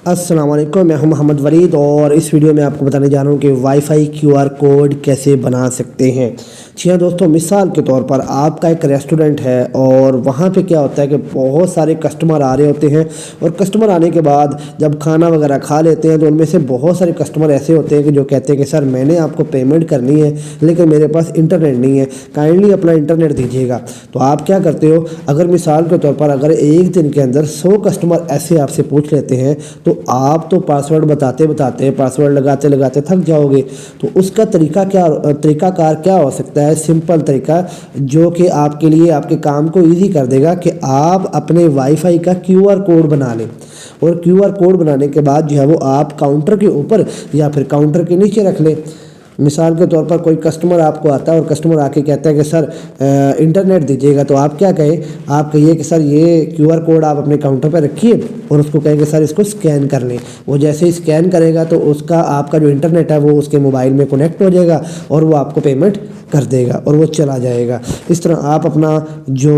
अस्सलाम वालेकुम, मैं हूं मोहम्मद वलीद और इस वीडियो में आपको बताने जा रहा हूं कि वाईफाई क्यूआर कोड कैसे बना सकते हैं। जी हाँ दोस्तों, मिसाल के तौर पर आपका एक रेस्टोरेंट है और वहाँ पे क्या होता है कि बहुत सारे कस्टमर आ रहे होते हैं और कस्टमर आने के बाद जब खाना वगैरह खा लेते हैं तो उनमें से बहुत सारे कस्टमर ऐसे होते हैं कि जो कहते हैं कि सर मैंने आपको पेमेंट करनी है लेकिन मेरे पास इंटरनेट नहीं है, काइंडली अपना इंटरनेट दीजिएगा। तो आप क्या करते हो, अगर मिसाल के तौर पर अगर एक दिन के अंदर 100 कस्टमर ऐसे आपसे पूछ लेते हैं तो आप तो पासवर्ड बताते पासवर्ड लगाते थक जाओगे। तो उसका तरीकाकार क्या हो सकता है, सिंपल तरीका जो कि आपके लिए आपके काम को इजी कर देगा कि आप अपने वाईफाई का क्यूआर कोड बना लें और क्यूआर कोड बनाने के बाद जो है वो आप काउंटर के ऊपर या फिर काउंटर के नीचे रख लें। मिसाल के तौर पर कोई कस्टमर आपको आता है और कस्टमर आके कहता है कि सर इंटरनेट दीजिएगा, तो आप क्या कहें, आप कहिए कि सर ये क्यूआर कोड आप अपने काउंटर पर रखिए और उसको कहें कि सर इसको स्कैन कर लें। वो जैसे ही स्कैन करेगा तो उसका आपका जो इंटरनेट है वो उसके मोबाइल में कनेक्ट हो जाएगा और वो आपको पेमेंट कर देगा और वो चला जाएगा। इस तरह आप अपना जो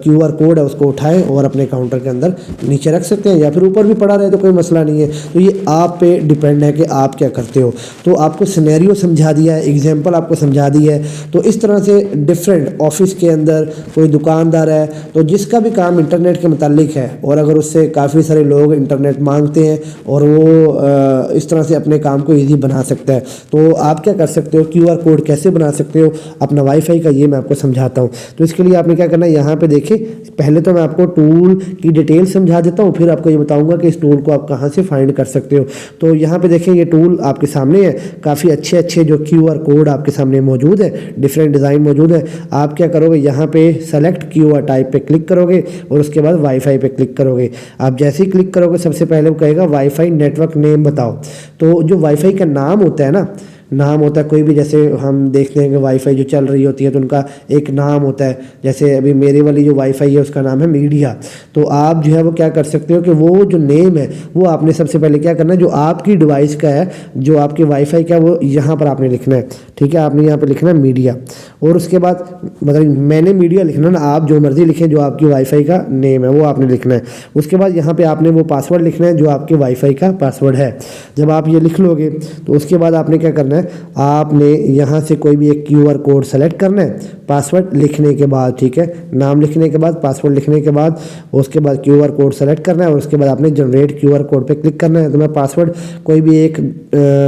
क्यूआर कोड है उसको उठाएं और अपने काउंटर के अंदर नीचे रख सकते हैं या फिर ऊपर भी पड़ा रहे तो कोई मसला नहीं है। तो ये आप पे डिपेंड है कि आप क्या करते हो। तो आपको सिनेरियो समझा दिया है, एग्जांपल आपको समझा दी है। तो इस तरह से डिफरेंट ऑफिस के अंदर कोई दुकानदार है तो जिसका भी काम इंटरनेट के मुतालिक है और अगर उससे काफ़ी सारे लोग इंटरनेट मांगते हैं और वो इस तरह से अपने काम को ईजी बना सकता है। तो आप क्या कर सकते हो, क्यूआर कोड कैसे बना सकते हो अपना वाईफाई का, ये मैं आपको समझाता हूँ। तो इसके लिए आपने क्या करना है, यहाँ पे देखिए पहले तो मैं आपको टूल की डिटेल समझा देता हूँ, फिर आपको ये बताऊंगा कि इस टूल को आप कहाँ से फाइंड कर सकते हो। तो यहाँ पे देखें ये टूल आपके सामने है, काफ़ी अच्छे जो क्यूआर कोड आपके सामने मौजूद है, डिफरेंट डिज़ाइन मौजूद है। आप क्या करोगे, यहाँ पे सेलेक्ट क्यूआर टाइप पे क्लिक करोगे और उसके बाद वाईफाई पे क्लिक करोगे। आप जैसे ही क्लिक करोगे सबसे पहले वो कहेगा वाईफाई नेटवर्क नेम बताओ। तो जो वाईफाई का नाम होता है ना, नाम होता है कोई भी, जैसे हम देखते हैं कि वाईफाई जो चल रही होती है तो उनका एक नाम होता है। जैसे अभी मेरे वाली जो वाईफाई है उसका नाम है मीडिया। तो आप जो है वो क्या कर सकते हो कि वो जो नेम है वो आपने सबसे पहले क्या करना है, जो आपकी डिवाइस का है, जो आपके वाईफाई का, वो यहाँ पर आपने लिखना है। ठीक है, आपने यहाँ पर लिखना है मीडिया और उसके बाद मतलब मैंने मीडिया लिखना ना, आप जो मर्जी लिखें, जो आपकी वाईफाई का नेम है वो आपने लिखना है। उसके बाद यहाँ पे आपने वो पासवर्ड लिखना है जो आपके वाईफाई का पासवर्ड है। जब आप ये लिख लोगे तो उसके बाद आपने क्या करना है, आपने यहाँ से कोई भी एक क्यूआर कोड सेलेक्ट करना है पासवर्ड लिखने के बाद। ठीक है, नाम लिखने के बाद, पासवर्ड लिखने के बाद, उसके बाद क्यूआर कोड सेलेक्ट करना है और उसके बाद आपने जनरेट क्यूआर कोड पे क्लिक करना है। तो मैं पासवर्ड कोई भी एक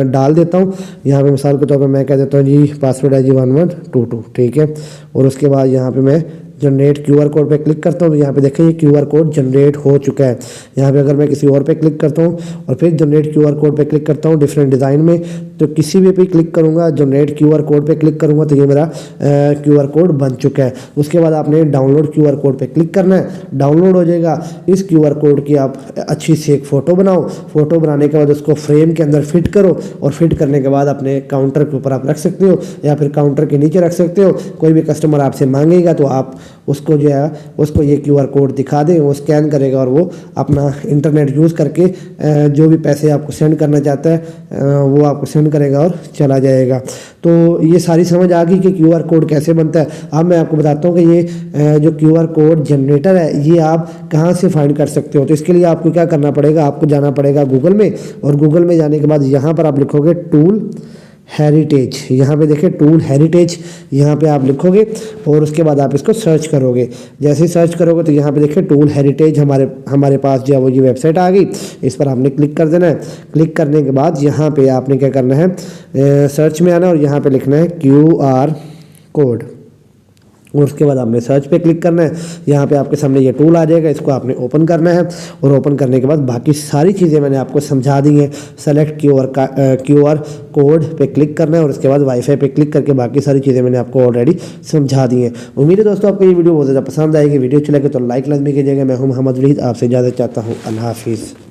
डाल देता हूँ। यहाँ पे मिसाल के तौर पर मैं कह देता हूँ जी पासवर्ड है जी 1122। ठीक है, और उसके बाद यहाँ पे मैं जनरेट क्यूआर कोड पे क्लिक करता हूँ तो यहाँ पे देखें ये क्यूआर कोड जनरेट हो चुका है। यहाँ पे अगर मैं किसी और पे क्लिक करता हूँ और फिर जनरेट क्यूआर कोड पे क्लिक करता हूँ डिफरेंट डिज़ाइन में, तो किसी भी पे क्लिक करूँगा, जनरेट क्यूआर कोड पे क्लिक करूँगा तो ये मेरा क्यूआर कोड बन चुका है। उसके बाद आपने डाउनलोड क्यूआर कोड पे क्लिक करना है, डाउनलोड हो जाएगा। इस क्यूआर कोड की आप अच्छी सी एक फ़ोटो बनाओ, फ़ोटो बनाने के बाद उसको फ्रेम के अंदर फिट करो और फिट करने के बाद अपने काउंटर के ऊपर आप रख सकते हो या फिर काउंटर के नीचे रख सकते हो। कोई भी कस्टमर आपसे मांगेगा तो आप उसको जो है उसको ये क्यूआर कोड दिखा दें, वो स्कैन करेगा और वो अपना इंटरनेट यूज़ करके जो भी पैसे आपको सेंड करना चाहता है वो आपको सेंड करेगा और चला जाएगा। तो ये सारी समझ आ गई कि क्यूआर कोड कैसे बनता है। अब मैं आपको बताता हूँ कि ये जो क्यूआर कोड जनरेटर है ये आप कहाँ से फाइंड कर सकते हो। तो इसके लिए आपको क्या करना पड़ेगा, आपको जाना पड़ेगा गूगल में और गूगल में जाने के बाद यहाँ पर आप लिखोगे टूल हेरिटेज। यहाँ पे देखिए टूल हेरिटेज, यहाँ पे आप लिखोगे और उसके बाद आप इसको सर्च करोगे। जैसे ही सर्च करोगे तो यहाँ पे देखिए टूल हेरिटेज हमारे पास जो है वो ये वेबसाइट आ गई। इस पर आपने क्लिक कर देना है। क्लिक करने के बाद यहाँ पे आपने क्या करना है, सर्च में आना है और यहाँ पे लिखना है क्यूआर कोड और उसके बाद आपने सर्च पे क्लिक करना है। यहाँ पे आपके सामने ये टूल आ जाएगा, इसको आपने ओपन करना है और ओपन करने के बाद बाकी सारी चीज़ें मैंने आपको समझा दी हैं। सेलेक्ट क्यूआर कोड पे क्लिक करना है और उसके बाद वाईफाई पे क्लिक करके बाकी सारी चीज़ें मैंने आपको ऑलरेडी समझा दी हैं। उम्मीद है दोस्तों आपको ये वीडियो बहुत ज़्यादा पसंद आएगी। वीडियो अच्छी लगे तो लाइक लाजमी कीजिएगा। मैं हूं मोहम्मद वलीद, आपसे इजाज़त चाहता हूँ। अल्लाह हाफिज़।